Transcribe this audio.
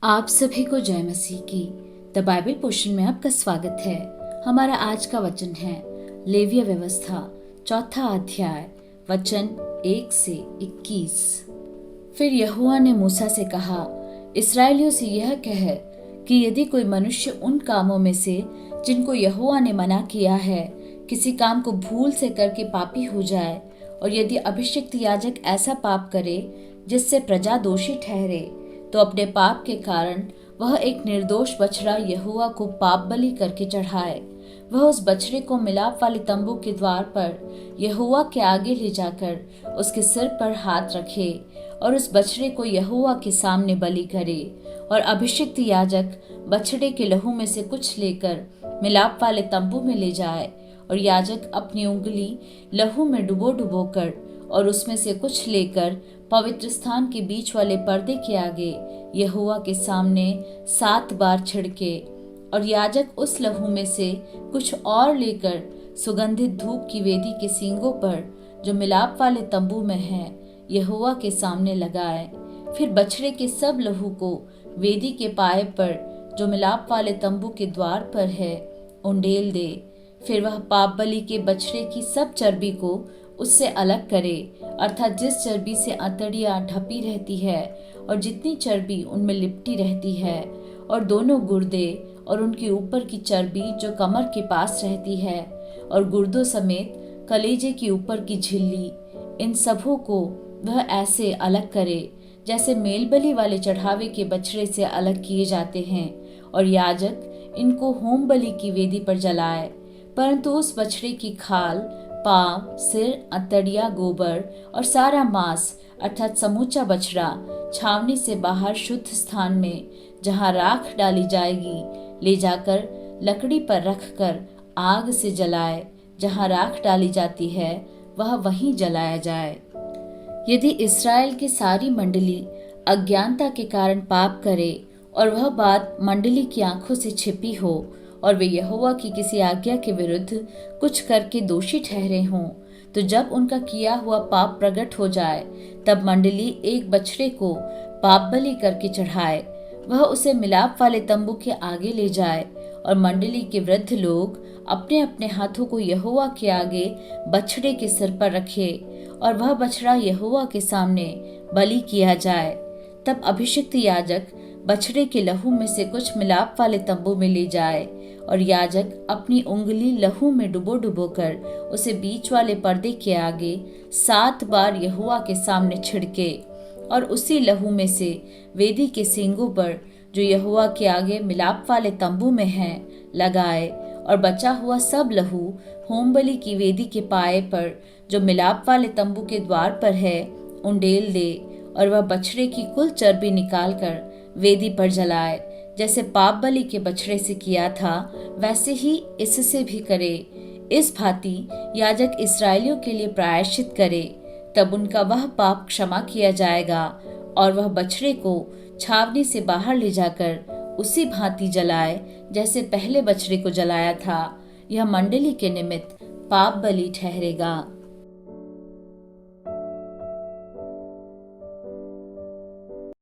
आप सभी को जय मसीह की। द बाइबल पोर्शन में आपका स्वागत है। हमारा आज का वचन है लेविय व्यवस्था चौथा अध्याय वचन 1 से 21। फिर यहोवा ने मूसा से कहा, इस्राएलियों से यह कह कि यदि कोई मनुष्य उन कामों में से जिनको यहोवा ने मना किया है किसी काम को भूल से करके पापी हो जाए, और यदि अभिषिक्त याजक ऐसा पाप करे जिससे प्रजा दोषी ठहरे, तो अपने पाप के कारण वह एक निर्दोष बछड़ा यहोवा को पाप बलि करके चढ़ाए। वह उस बछड़े को मिलाप वाले तंबू के द्वार पर यहोवा के आगे ले जाकर उसके सिर पर हाथ रखे और उस बछड़े को यहोवा के सामने बलि करे। और अभिषिक्त याजक बछड़े के लहू में से कुछ लेकर मिलाप वाले तंबू में ले जाए, और याजक अपनी उंगली लहू में डुबो डुबो कर और उसमें से कुछ लेकर पवित्र स्थान के बीच वाले पर्दे के आगे यहोवा के सामने 7 बार छिड़के। और याजक उस लहू में से कुछ और लेकर सुगंधित धूप की वेदी के सींगों पर जो मिलाप वाले तंबू में है यहोवा के सामने लगाए। फिर बछड़े के सब लहू को वेदी के पाए पर जो मिलाप वाले तंबू के द्वार पर है उंडेल दे। फिर वह पाप बलि के बछड़े की सब चर्बी को उससे अलग करे, अर्थात जिस चर्बी से अंतड़ियां ढपी रहती है और जितनी चर्बी उनमें लिपटी रहती है, और दोनों गुर्दे और उनके ऊपर की चर्बी जो कमर के पास रहती है, और गुर्दों समेत कलेजे की ऊपर की झिल्ली, इन सबों को वह ऐसे अलग करे जैसे मेल बलि वाले चढ़ावे के बछड़े से अलग किए जाते हैं। और याजक इनको होम बलि की वेदी पर जलाए। परंतु उस बछड़े की खाल, पांव, सिर, अंतड़िया, गोबर और सारा मांस अर्थात समूचा बछड़ा छावनी से बाहर शुद्ध स्थान में जहां राख डाली जाएगी ले जाकर लकड़ी पर रखकर आग से जलाए। जहां राख डाली जाती है वह वहीं जलाया जाए। यदि इस्राएल की सारी मंडली अज्ञानता के कारण पाप करे और वह बात मंडली की आंखों से छिपी हो और वे यहोवा की किसी आज्ञा के विरुद्ध कुछ करके दोषी ठहरे हों, तो जब उनका किया हुआ पाप प्रकट हो जाए तब मंडली एक बछड़े को पाप बलि करके चढ़ाए। वह उसे मिलाप वाले तंबू के आगे ले जाए, और मंडली के वृद्ध लोग अपने अपने हाथों को यहोवा के आगे बछड़े के सिर पर रखे, और वह बछड़ा यहोवा के सामने बलि किया जाए। तब अभिषिक्त याजक बछड़े के लहू में से कुछ मिलाप वाले तंबू में ले जाए, और याजक अपनी उंगली लहू में डुबो डुबो कर उसे बीच वाले पर्दे के आगे 7 बार यहोवा के सामने छिड़के, और उसी लहू में से वेदी के सींगों पर जो यहोवा के आगे मिलाप वाले तंबू में है लगाए। और बचा हुआ सब लहू होम बलि की वेदी के पाए पर जो मिलाप वाले तंबू के द्वार पर है उंडेल दे, और वह बछड़े की कुल चर्बी निकालकर वेदी पर जलाए। जैसे पाप बलि के बछड़े से किया था वैसे ही इससे भी करे। इस भांति याजक इस्राएलियों के लिए प्रायश्चित करे, तब उनका वह पाप क्षमा किया जाएगा, और वह बछड़े को छावनी से बाहर ले जाकर उसी भांति जलाए जैसे पहले बछड़े को जलाया था। यह मंडली के निमित्त पाप बलि ठहरेगा।